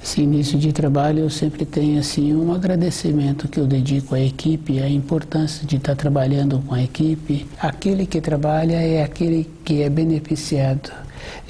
Esse início de trabalho eu sempre tenho assim um agradecimento que eu dedico à equipe, a importância de estar trabalhando com a equipe. Aquele que trabalha é aquele que é beneficiado.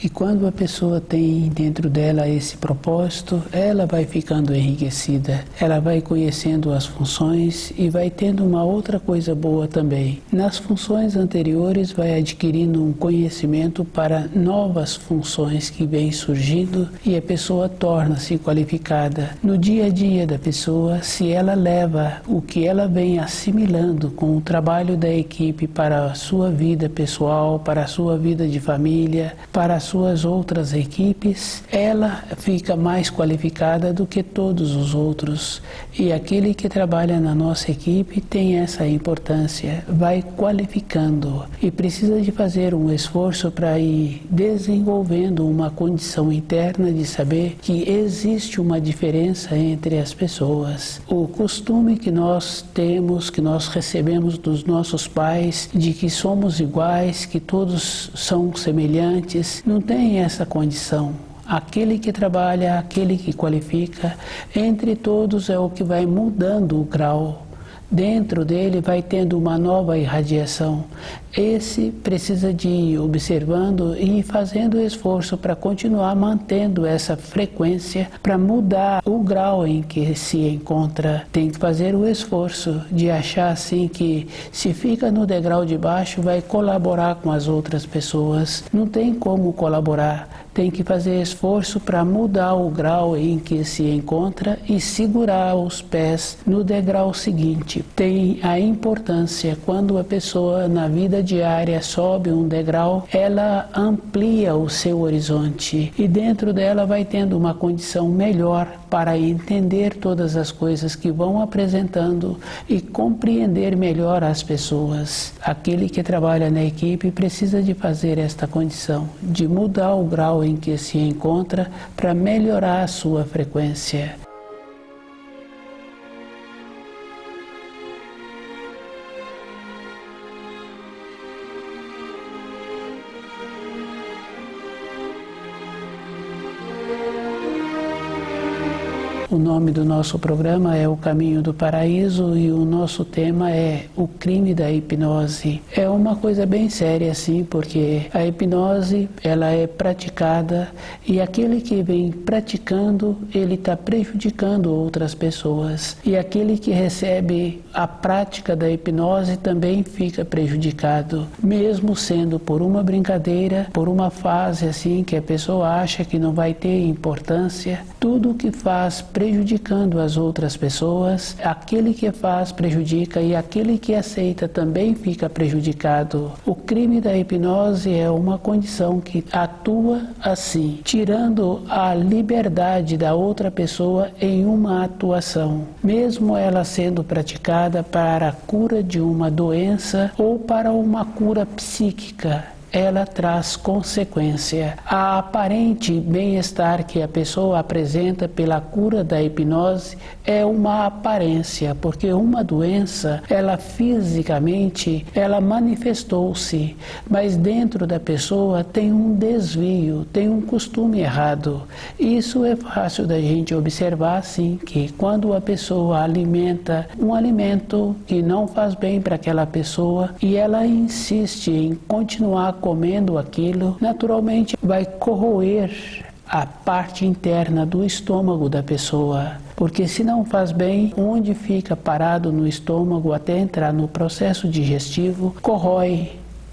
E quando a pessoa tem dentro dela esse propósito, ela vai ficando enriquecida, ela vai conhecendo as funções e vai tendo uma outra coisa boa também. Nas funções anteriores vai adquirindo um conhecimento para novas funções que vêm surgindo e a pessoa torna-se qualificada. No dia a dia da pessoa, se ela leva o que ela vem assimilando com o trabalho da equipe para a sua vida pessoal, para a sua vida de família, para as suas outras equipes, ela fica mais qualificada do que todos os outros. E aquele que trabalha na nossa equipe tem essa importância, vai qualificando e precisa de fazer um esforço para ir desenvolvendo uma condição interna de saber que existe uma diferença entre as pessoas. O costume que nós temos, que nós recebemos dos nossos pais, de que somos iguais, que todos são semelhantes, não tem essa condição. Aquele que trabalha, aquele que qualifica, entre todos é o que vai mudando o grau. Dentro dele vai tendo uma nova irradiação. Esse precisa de ir observando e fazendo esforço para continuar mantendo essa frequência, para mudar o grau em que se encontra. Tem que fazer o esforço de achar assim que se fica no degrau de baixo vai colaborar com as outras pessoas. Não tem como colaborar. Tem que fazer esforço para mudar o grau em que se encontra e segurar os pés no degrau seguinte. Tem a importância, quando a pessoa na vida diária sobe um degrau, ela amplia o seu horizonte e dentro dela vai tendo uma condição melhor para entender todas as coisas que vão apresentando e compreender melhor as pessoas. Aquele que trabalha na equipe precisa de fazer esta condição, de mudar o grau em que se encontra para melhorar a sua frequência. O nome do nosso programa é O Caminho do Paraíso e o nosso tema é o crime da hipnose. É uma coisa bem séria assim, porque a hipnose ela é praticada e aquele que vem praticando, ele está prejudicando outras pessoas. E aquele que recebe a prática da hipnose também fica prejudicado, mesmo sendo por uma brincadeira, por uma fase assim que a pessoa acha que não vai ter importância. Tudo que faz prejudicando as outras pessoas, aquele que faz prejudica e aquele que aceita também fica prejudicado. O crime da hipnose é uma condição que atua assim, tirando a liberdade da outra pessoa em uma atuação, mesmo ela sendo praticada para a cura de uma doença ou para uma cura psíquica. Ela traz consequência. A aparente bem-estar que a pessoa apresenta pela cura da hipnose é uma aparência, porque uma doença, ela fisicamente, ela manifestou-se, mas dentro da pessoa tem um desvio, tem um costume errado. Isso é fácil da gente observar, sim, que quando a pessoa alimenta um alimento que não faz bem para aquela pessoa e ela insiste em continuar comendo aquilo, naturalmente vai corroer a parte interna do estômago da pessoa. Porque se não faz bem, onde fica parado no estômago até entrar no processo digestivo, corrói.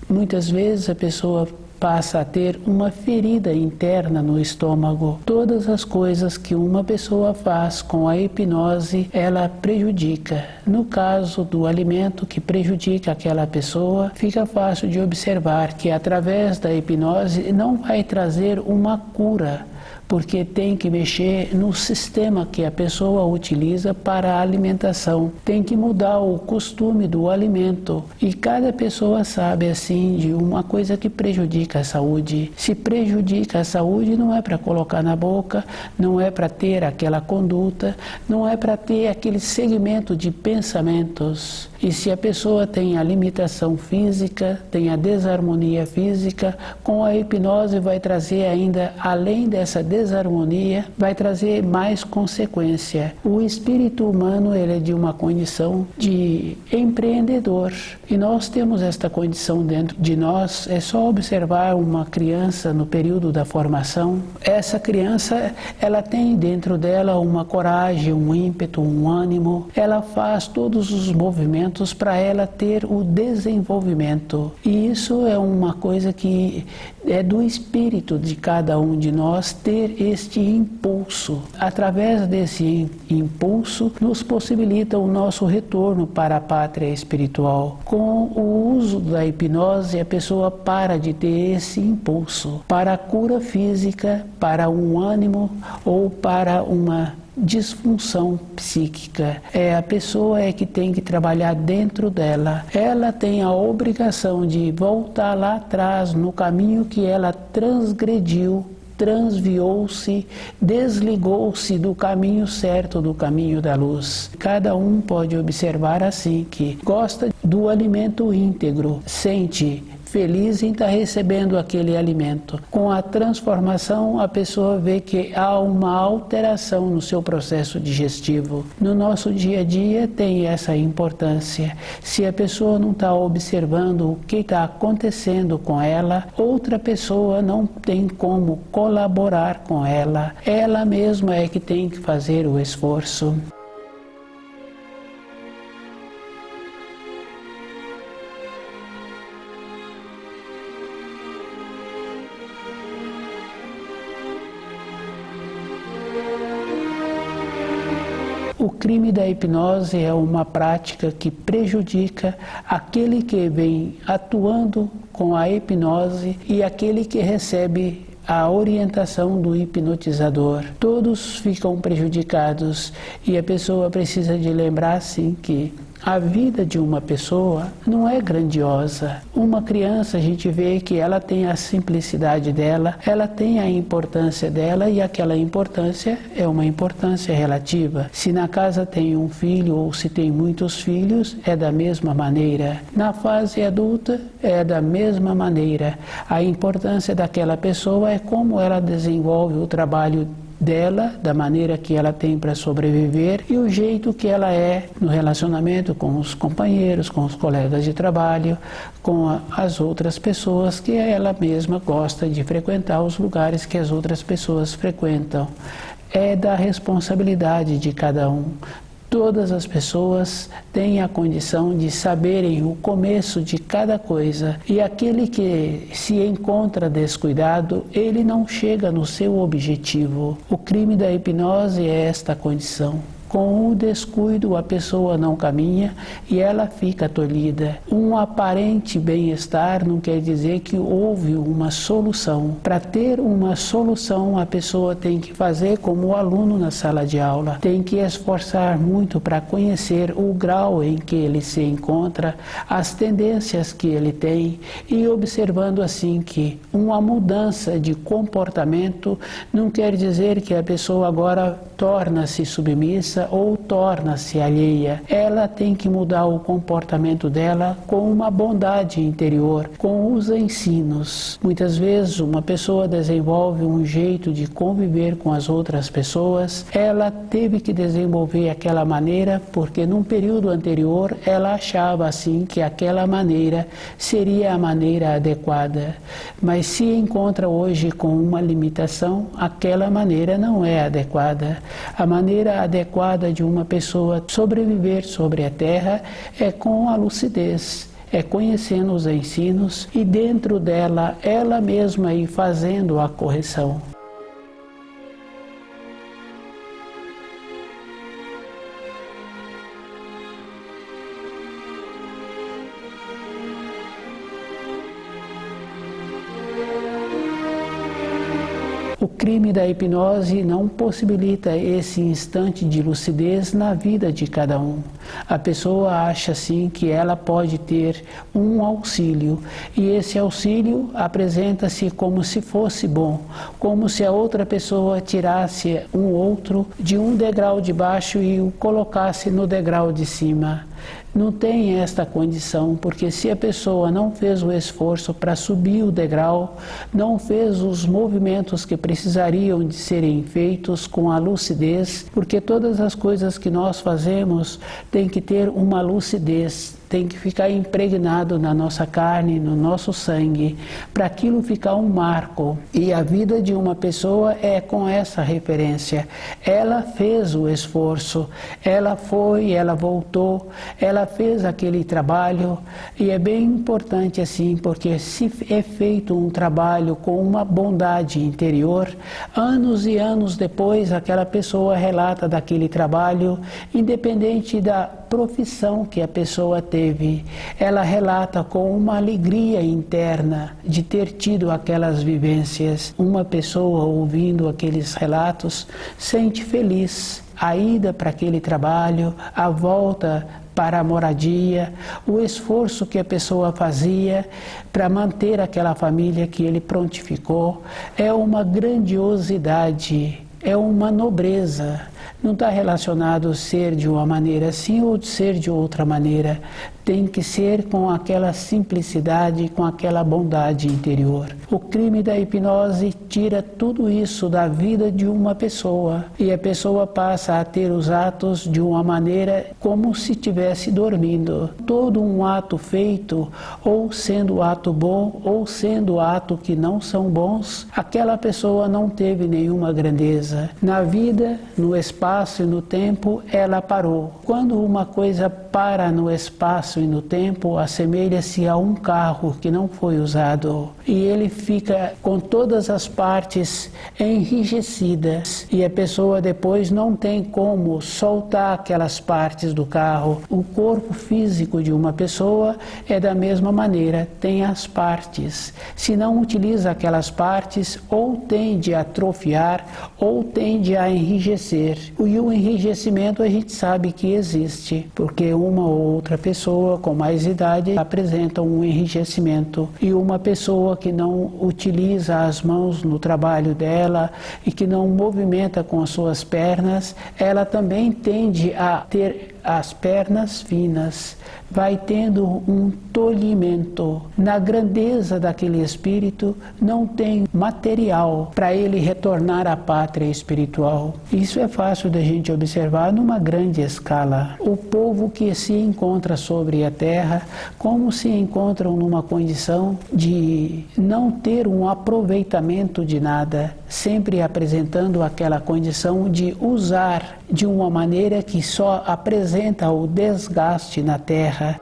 Muitas vezes a pessoa passa a ter uma ferida interna no estômago. Todas as coisas que uma pessoa faz com a hipnose, ela prejudica. No caso do alimento que prejudica aquela pessoa, fica fácil de observar que através da hipnose não vai trazer uma cura, porque tem que mexer no sistema que a pessoa utiliza para a alimentação. Tem que mudar o costume do alimento. E cada pessoa sabe, assim, de uma coisa que prejudica a saúde. Se prejudica a saúde, não é para colocar na boca, não é para ter aquela conduta, não é para ter aquele segmento de pensamentos. E se a pessoa tem a limitação física, tem a desarmonia física, com a hipnose vai trazer ainda, além dessa essa desarmonia vai trazer mais consequência. O espírito humano, ele é de uma condição de empreendedor, e nós temos esta condição dentro de nós. É só observar uma criança no período da formação. Essa criança, ela tem dentro dela uma coragem, um ímpeto, um ânimo. Ela faz todos os movimentos para ela ter o desenvolvimento. E isso é uma coisa que é do espírito de cada um de nós, ter este impulso. Através desse impulso, nos possibilita o nosso retorno para a pátria espiritual. Com o uso da hipnose, a pessoa para de ter esse impulso para a cura física, para um ânimo ou para uma disfunção psíquica. A pessoa que tem que trabalhar dentro dela. Ela tem a obrigação de voltar lá atrás no caminho que ela transgrediu, transviou-se, desligou-se do caminho certo, do caminho da luz. Cada um pode observar assim, que gosta do alimento íntegro, sente feliz em estar recebendo aquele alimento. Com a transformação, a pessoa vê que há uma alteração no seu processo digestivo. No nosso dia a dia tem essa importância. Se a pessoa não está observando o que está acontecendo com ela, outra pessoa não tem como colaborar com ela. Ela mesma é que tem que fazer o esforço. O crime da hipnose é uma prática que prejudica aquele que vem atuando com a hipnose e aquele que recebe a orientação do hipnotizador. Todos ficam prejudicados, e a pessoa precisa de lembrar sim que a vida de uma pessoa não é grandiosa. Uma criança, a gente vê que ela tem a simplicidade dela, ela tem a importância dela, e aquela importância é uma importância relativa. Se na casa tem um filho ou se tem muitos filhos, é da mesma maneira. Na fase adulta, é da mesma maneira. A importância daquela pessoa é como ela desenvolve o trabalho dela, da maneira que ela tem para sobreviver, e o jeito que ela é no relacionamento com os companheiros, com os colegas de trabalho, com as outras pessoas, que ela mesma gosta de frequentar os lugares que as outras pessoas frequentam. É da responsabilidade de cada um. Todas as pessoas têm a condição de saberem o começo de cada coisa, e aquele que se encontra descuidado, ele não chega no seu objetivo. O crime da hipnose é esta condição. Com o descuido, a pessoa não caminha e ela fica tolhida. Um aparente bem-estar não quer dizer que houve uma solução. Para ter uma solução, a pessoa tem que fazer como o aluno na sala de aula. Tem que esforçar muito para conhecer o grau em que ele se encontra, as tendências que ele tem, e observando assim que uma mudança de comportamento não quer dizer que a pessoa agora torna-se submissa ou torna-se alheia. Ela tem que mudar o comportamento dela com uma bondade interior, com os ensinos. Muitas vezes uma pessoa desenvolve um jeito de conviver com as outras pessoas. Ela teve que desenvolver aquela maneira porque num período anterior ela achava assim que aquela maneira seria a maneira adequada. Mas se encontra hoje com uma limitação, aquela maneira não é adequada. A maneira adequada de uma pessoa sobreviver sobre a Terra é com a lucidez, é conhecendo os ensinos e dentro dela, ela mesma ir fazendo a correção. O crime da hipnose não possibilita esse instante de lucidez na vida de cada um. A pessoa acha assim que ela pode ter um auxílio, e esse auxílio apresenta-se como se fosse bom, como se a outra pessoa tirasse um outro de um degrau de baixo e o colocasse no degrau de cima. não tem esta condição, porque se a pessoa não fez o esforço para subir o degrau, não fez os movimentos que precisariam de serem feitos com a lucidez, porque todas as coisas que nós fazemos têm que ter uma lucidez, tem que ficar impregnado na nossa carne, no nosso sangue, para aquilo ficar um marco. E a vida de uma pessoa é com essa referência. Ela fez o esforço, ela foi, ela voltou, ela fez aquele trabalho, e é bem importante assim, porque se é feito um trabalho com uma bondade interior, anos e anos depois aquela pessoa relata daquele trabalho, independente da profissão que a pessoa teve, ela relata com uma alegria interna de ter tido aquelas vivências. Uma pessoa ouvindo aqueles relatos sente feliz a ida para aquele trabalho, a volta para a moradia, o esforço que a pessoa fazia para manter aquela família que ele prontificou. É uma grandiosidade, é uma nobreza. Não está relacionado a ser de uma maneira assim ou de ser de outra maneira. Tem que ser com aquela simplicidade, com aquela bondade interior. O crime da hipnose tira tudo isso da vida de uma pessoa e a pessoa passa a ter os atos de uma maneira como se estivesse dormindo. Todo um ato feito, ou sendo ato bom, ou sendo ato que não são bons, aquela pessoa não teve nenhuma grandeza. Na vida, no espaço e no tempo, ela parou. Quando uma coisa para no espaço e no tempo, assemelha-se a um carro que não foi usado e ele fica com todas as partes enrijecidas e a pessoa depois não tem como soltar aquelas partes do carro. O corpo físico de uma pessoa é da mesma maneira, tem as partes. Se não utiliza aquelas partes, ou tende a atrofiar ou tende a enrijecer. E o enrijecimento a gente sabe que existe, porque uma ou outra pessoa com mais idade apresenta um enrijecimento, e uma pessoa que não utiliza as mãos no trabalho dela e que não movimenta com as suas pernas, ela também tende a ter as pernas finas, vai tendo um tolhimento. Na grandeza daquele espírito não tem material para ele retornar à pátria espiritual. Isso é fácil da gente observar numa grande escala. O povo que se encontra sobre a terra, como se encontram numa condição de não ter um aproveitamento de nada, sempre apresentando aquela condição de usar de uma maneira que só apresenta o desgaste na terra.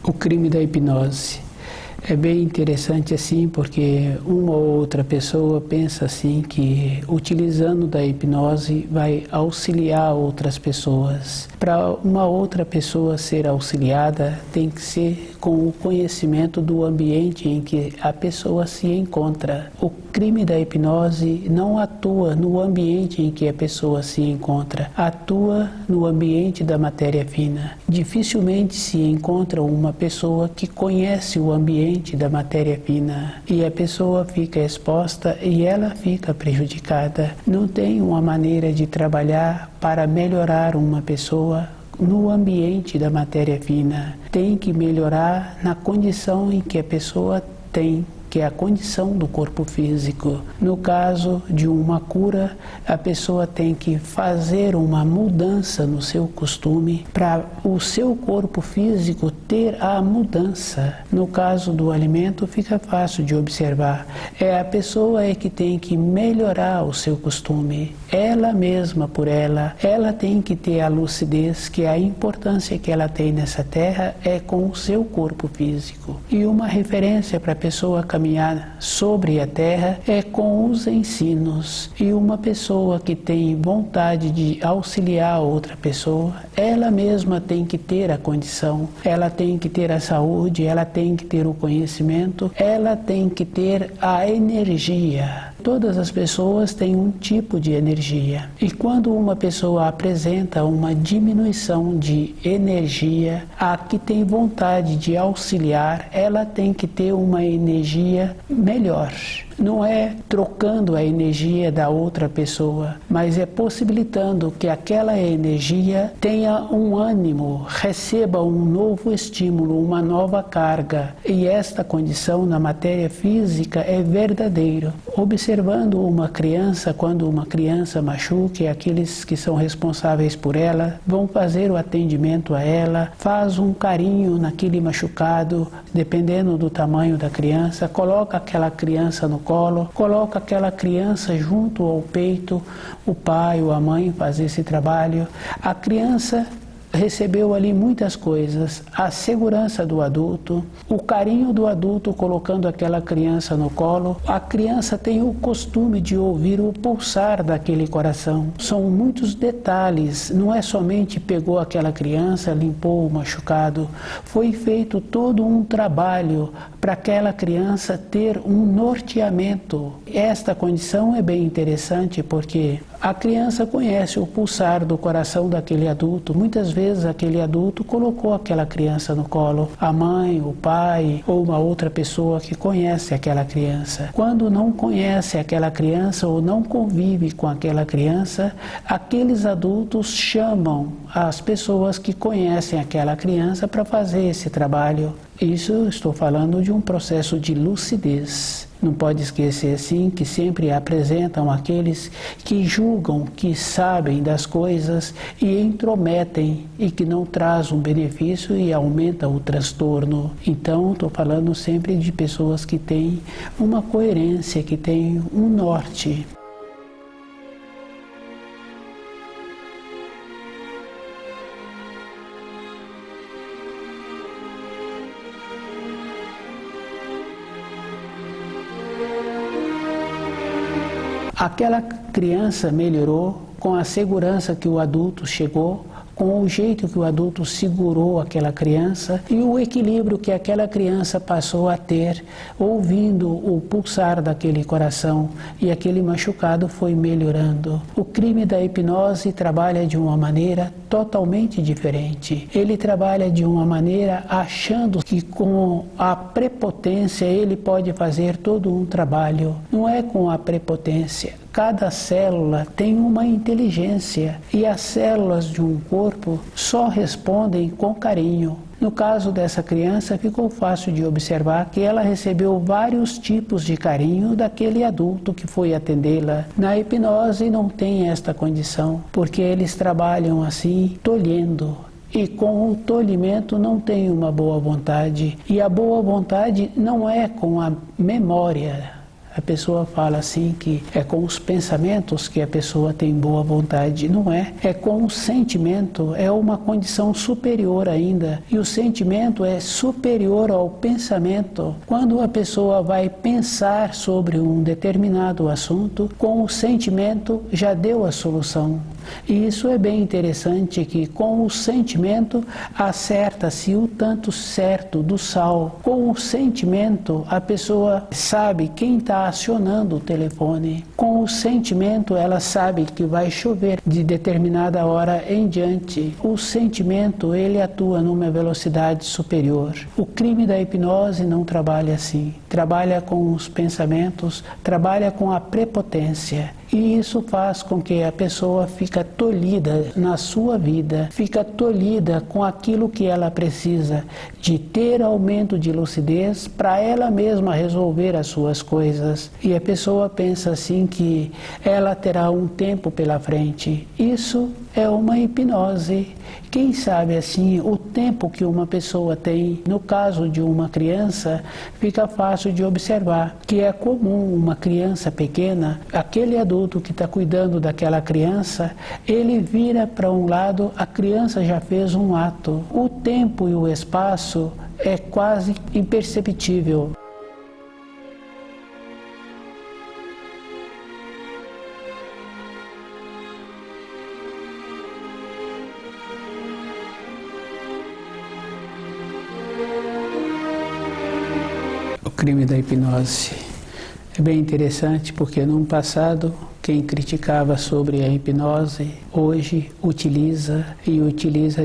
O crime da hipnose. É bem interessante assim, porque uma ou outra pessoa pensa assim que utilizando da hipnose vai auxiliar outras pessoas. Para uma outra pessoa ser auxiliada, tem que ser com o conhecimento do ambiente em que a pessoa se encontra. O crime da hipnose não atua no ambiente em que a pessoa se encontra, atua no ambiente da matéria fina. Dificilmente se encontra uma pessoa que conhece o ambiente da matéria fina e a pessoa fica exposta e ela fica prejudicada. Não tem uma maneira de trabalhar para melhorar uma pessoa no ambiente da matéria fina. Tem que melhorar na condição em que a pessoa tem, que é a condição do corpo físico. No caso de uma cura, a pessoa tem que fazer uma mudança no seu costume para o seu corpo físico ter a mudança. No caso do alimento, fica fácil de observar. É a pessoa que tem que melhorar o seu costume. Ela mesma por ela tem que ter a lucidez, que a importância que ela tem nessa terra é com o seu corpo físico. E uma referência para a pessoa caminhar sobre a terra é com os ensinos. E uma pessoa que tem vontade de auxiliar outra pessoa, ela mesma tem que ter a condição, ela tem que ter a saúde, ela tem que ter o conhecimento, ela tem que ter a energia. Todas as pessoas têm um tipo de energia. E quando uma pessoa apresenta uma diminuição de energia, a que tem vontade de auxiliar, ela tem que ter uma energia melhor. Não é trocando a energia da outra pessoa, mas é possibilitando que aquela energia tenha um ânimo, receba um novo estímulo, uma nova carga. E esta condição na matéria física é verdadeira. Observando uma criança, quando uma criança machuca, aqueles que são responsáveis por ela vão fazer o atendimento a ela, faz um carinho naquele machucado, dependendo do tamanho da criança, coloca aquela criança no colo, coloca aquela criança junto ao peito, o pai ou a mãe faz esse trabalho. A criança recebeu ali muitas coisas, a segurança do adulto, o carinho do adulto colocando aquela criança no colo. A criança tem o costume de ouvir o pulsar daquele coração. São muitos detalhes, não é somente pegou aquela criança, limpou o machucado. Foi feito todo um trabalho para aquela criança ter um norteamento. Esta condição é bem interessante porque a criança conhece o pulsar do coração daquele adulto. Muitas vezes aquele adulto colocou aquela criança no colo, a mãe, o pai ou uma outra pessoa que conhece aquela criança. Quando não conhece aquela criança ou não convive com aquela criança, aqueles adultos chamam as pessoas que conhecem aquela criança para fazer esse trabalho. Isso estou falando de um processo de lucidez. Não pode esquecer, assim, que sempre apresentam aqueles que julgam, que sabem das coisas e intrometem e que não traz um benefício e aumenta o transtorno. Então, estou falando sempre de pessoas que têm uma coerência, que têm um norte. Aquela criança melhorou com a segurança que o adulto chegou, com o jeito que o adulto segurou aquela criança e o equilíbrio que aquela criança passou a ter, ouvindo o pulsar daquele coração, e aquele machucado foi melhorando. O crime da hipnose trabalha de uma maneira totalmente diferente. Ele trabalha de uma maneira achando que com a prepotência ele pode fazer todo um trabalho. Não é com a prepotência. Cada célula tem uma inteligência e as células de um corpo só respondem com carinho. No caso dessa criança, ficou fácil de observar que ela recebeu vários tipos de carinho daquele adulto que foi atendê-la. Na hipnose não tem esta condição, porque eles trabalham assim, tolhendo. E com o tolhimento não tem uma boa vontade. E a boa vontade não é com a memória. A pessoa fala assim que é com os pensamentos que a pessoa tem boa vontade. Não é. É com o sentimento, é uma condição superior ainda. E o sentimento é superior ao pensamento. Quando a pessoa vai pensar sobre um determinado assunto, com o sentimento já deu a solução. E isso é bem interessante, que com o sentimento acerta-se o tanto certo do sal. Com o sentimento a pessoa sabe quem está acionando o telefone. Com o sentimento ela sabe que vai chover de determinada hora em diante. O sentimento ele atua numa velocidade superior. O crime da hipnose não trabalha assim. Trabalha com os pensamentos, trabalha com a prepotência. E isso faz com que a pessoa fica tolhida na sua vida, fica tolhida com aquilo que ela precisa, de ter aumento de lucidez para ela mesma resolver as suas coisas. E a pessoa pensa assim que ela terá um tempo pela frente. Isso é uma hipnose. Quem sabe assim o tempo que uma pessoa tem, no caso de uma criança, fica fácil de observar, que é comum uma criança pequena, aquele adulto que está cuidando daquela criança, ele vira para um lado, a criança já fez um ato. O tempo e o espaço é quase imperceptível. O crime da hipnose É bem interessante porque no passado quem criticava sobre a hipnose hoje utiliza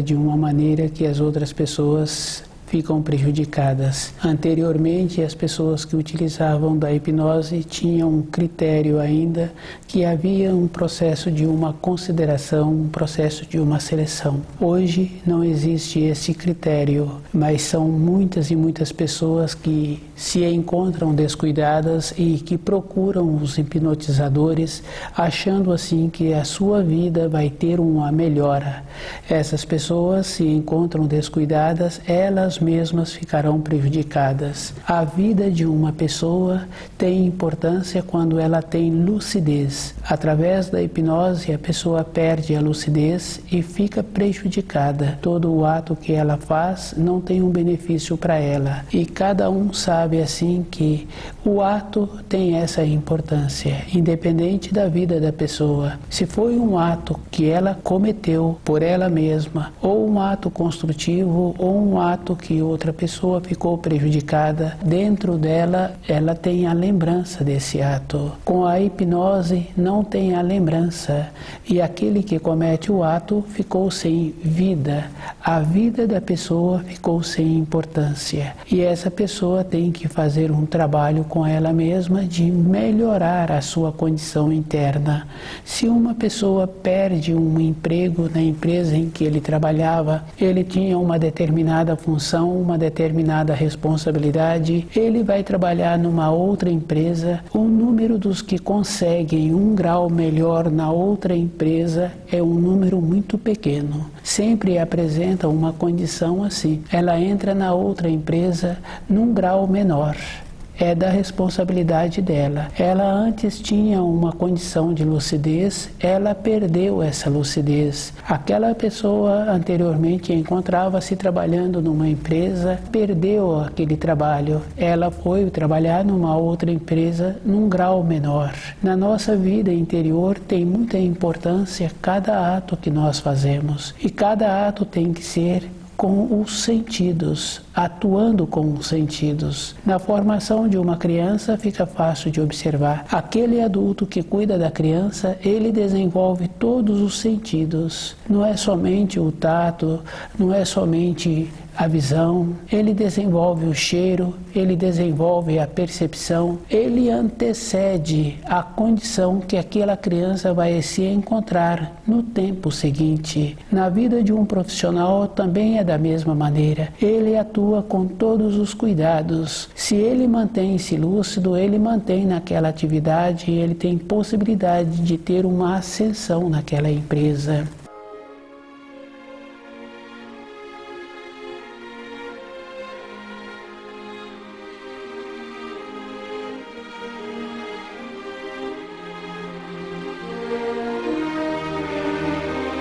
de uma maneira que as outras pessoas ficam prejudicadas. Anteriormente, as pessoas que utilizavam da hipnose tinham um critério ainda que havia um processo de uma consideração, um processo de uma seleção. Hoje não existe esse critério, mas são muitas e muitas pessoas que se encontram descuidadas e que procuram os hipnotizadores achando assim que a sua vida vai ter uma melhora. Essas pessoas se encontram descuidadas, elas mesmas ficarão prejudicadas. A vida de uma pessoa tem importância quando ela tem lucidez. Através da hipnose, a pessoa perde a lucidez e fica prejudicada. Todo o ato que ela faz não tem um benefício para ela. E cada um sabe assim que o ato tem essa importância, independente da vida da pessoa. Se foi um ato que ela cometeu por ela mesma, ou um ato construtivo, ou um ato que outra pessoa ficou prejudicada, dentro dela ela tem a lembrança desse ato. Com a hipnose não tem a lembrança e aquele que comete o ato ficou sem vida. A vida da pessoa ficou sem importância e essa pessoa tem que fazer um trabalho com ela mesma de melhorar a sua condição interna. Se uma pessoa perde um emprego na empresa em que ele trabalhava, ele tinha uma determinada função, uma determinada responsabilidade, ele vai trabalhar numa outra empresa, o número dos que conseguem um grau melhor na outra empresa é um número muito pequeno. Sempre apresenta uma condição assim. Ela entra na outra empresa num grau menor. É da responsabilidade dela. Ela antes tinha uma condição de lucidez, ela perdeu essa lucidez. Aquela pessoa anteriormente encontrava-se trabalhando numa empresa, perdeu aquele trabalho. Ela foi trabalhar numa outra empresa num grau menor. Na nossa vida interior tem muita importância cada ato que nós fazemos. E cada ato tem que ser com os sentidos, atuando com os sentidos. Na formação de uma criança fica fácil de observar. Aquele adulto que cuida da criança, ele desenvolve todos os sentidos. Não é somente o tato, não é somente a visão, ele desenvolve o cheiro, ele desenvolve a percepção, ele antecede a condição que aquela criança vai se encontrar no tempo seguinte. Na vida de um profissional também é da mesma maneira. Ele atua com todos os cuidados. Se ele mantém-se lúcido, ele mantém naquela atividade, ele tem possibilidade de ter uma ascensão naquela empresa.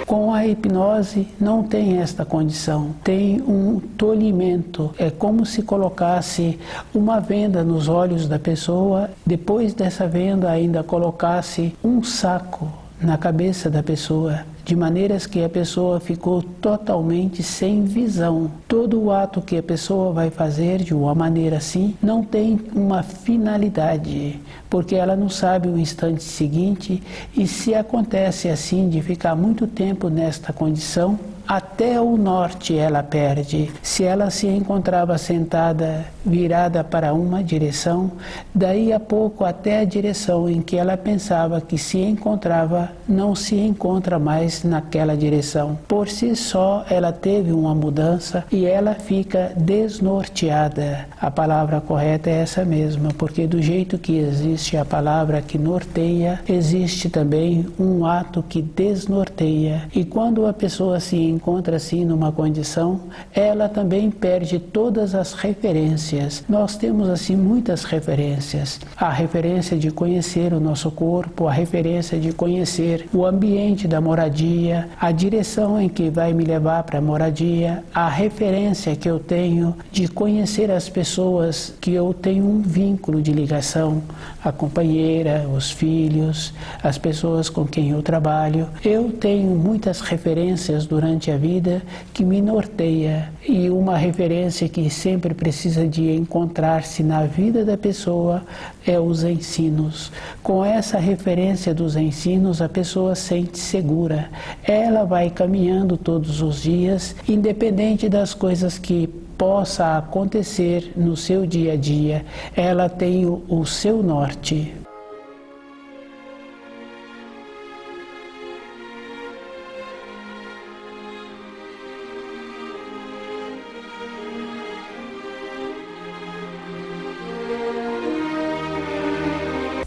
Com a hipnose não tem esta condição, tem um tolhimento, é como se colocasse uma venda nos olhos da pessoa, depois dessa venda ainda colocasse um saco na cabeça da pessoa, de maneiras que a pessoa ficou totalmente sem visão. Todo o ato que a pessoa vai fazer de uma maneira assim não tem uma finalidade, porque ela não sabe o instante seguinte, e se acontece assim de ficar muito tempo nesta condição, até o norte ela perde. Se ela se encontrava sentada, virada para uma direção, daí a pouco até a direção em que ela pensava que se encontrava, não se encontra mais naquela direção. Por si só, ela teve uma mudança e ela fica desnorteada. A palavra correta é essa mesma, porque do jeito que existe a palavra que norteia, existe também um ato que desnorteia. E quando a pessoa se encontra assim numa condição, ela também perde todas as referências. Nós temos assim muitas referências. A referência de conhecer o nosso corpo, a referência de conhecer o ambiente da moradia, a direção em que vai me levar para a moradia, a referência que eu tenho de conhecer as pessoas que eu tenho um vínculo de ligação, a companheira, os filhos, as pessoas com quem eu trabalho. Eu tenho muitas referências durante a vida vida que me norteia. E uma referência que sempre precisa de encontrar-se na vida da pessoa é os ensinos. Com essa referência dos ensinos, a pessoa sente segura. Ela vai caminhando todos os dias, independente das coisas que possa acontecer no seu dia a dia. Ela tem o seu norte.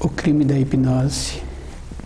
O crime da hipnose.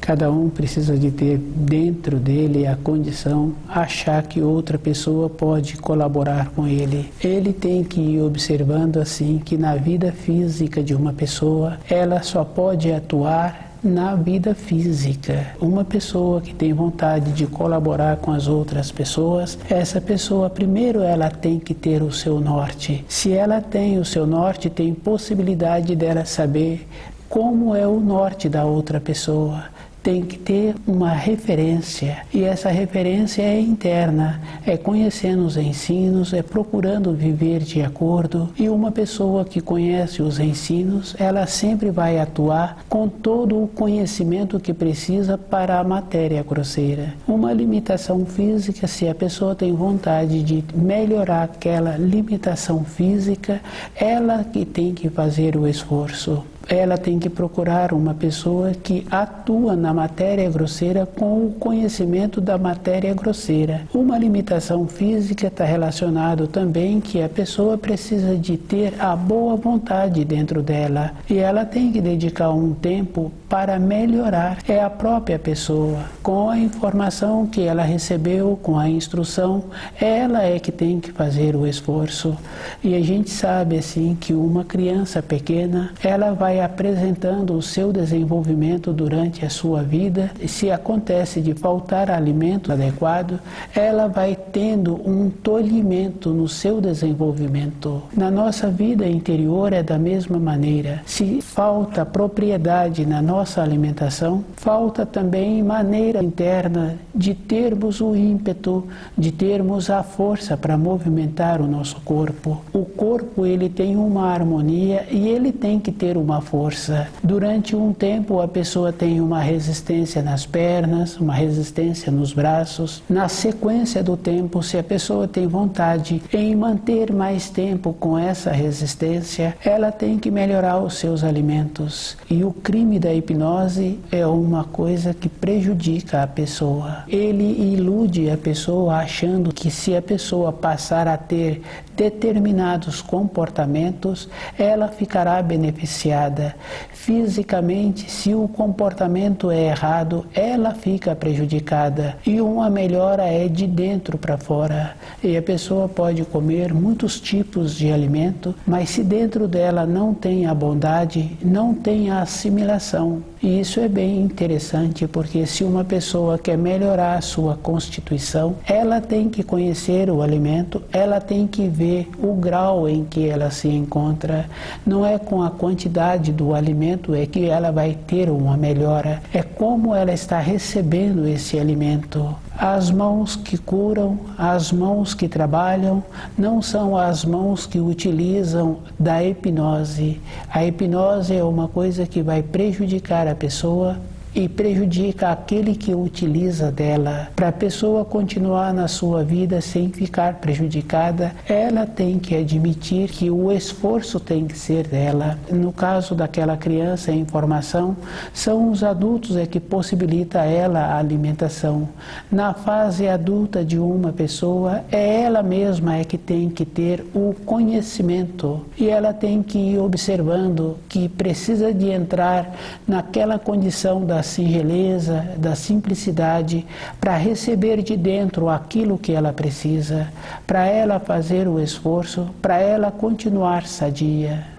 Cada um precisa de ter dentro dele a condição, achar que outra pessoa pode colaborar com ele. Ele tem que ir observando assim que na vida física de uma pessoa, ela só pode atuar na vida física. Uma pessoa que tem vontade de colaborar com as outras pessoas, essa pessoa primeiro ela tem que ter o seu norte. Se ela tem o seu norte, tem possibilidade dela saber como é o norte da outra pessoa. Tem que ter uma referência, e essa referência é interna, é conhecendo os ensinos, é procurando viver de acordo, e uma pessoa que conhece os ensinos, ela sempre vai atuar com todo o conhecimento que precisa para a matéria grosseira. Uma limitação física, se a pessoa tem vontade de melhorar aquela limitação física, ela que tem que fazer o esforço. Ela tem que procurar uma pessoa que atua na matéria grosseira com o conhecimento da matéria grosseira. Uma limitação física está relacionado também que a pessoa precisa de ter a boa vontade dentro dela, e ela tem que dedicar um tempo para melhorar. É a própria pessoa, com a informação que ela recebeu, com a instrução, ela é que tem que fazer o esforço. E a gente sabe assim que uma criança pequena, ela vai apresentando o seu desenvolvimento durante a sua vida. E se acontece de faltar alimento adequado, ela vai tendo um tolhimento no seu desenvolvimento. Na nossa vida interior é da mesma maneira. Se falta propriedade na nossa alimentação, falta também maneira interna de termos o ímpeto, de termos a força para movimentar o nosso corpo. O corpo ele tem uma harmonia e ele tem que ter uma força. Durante um tempo a pessoa tem uma resistência nas pernas, uma resistência nos braços. Na sequência do tempo, se a pessoa tem vontade em manter mais tempo com essa resistência, ela tem que melhorar os seus alimentos. E o crime da hipnose é uma coisa que prejudica a pessoa. Ele ilude a pessoa achando que se a pessoa passar a ter determinados comportamentos, ela ficará beneficiada. Fisicamente, se o comportamento é errado, ela fica prejudicada. E uma melhora é de dentro para fora. E a pessoa pode comer muitos tipos de alimento, mas se dentro dela não tem a bondade, não tem a assimilação. E isso é bem interessante, porque se uma pessoa quer melhorar a sua constituição, ela tem que conhecer o alimento, ela tem que ver o grau em que ela se encontra. Não é com a quantidade do alimento é que ela vai ter uma melhora, é como ela está recebendo esse alimento. As mãos que curam, as mãos que trabalham, não são as mãos que utilizam da hipnose. A hipnose é uma coisa que vai prejudicar a pessoa e prejudica aquele que utiliza dela. Para a pessoa continuar na sua vida sem ficar prejudicada, ela tem que admitir que o esforço tem que ser dela. No caso daquela criança em formação, são os adultos que possibilitam a ela a alimentação. Na fase adulta de uma pessoa, é ela mesma que tem que ter o conhecimento, e ela tem que ir observando que precisa de entrar naquela condição da singeleza, da simplicidade, para receber de dentro aquilo que ela precisa, para ela fazer o esforço, para ela continuar sadia.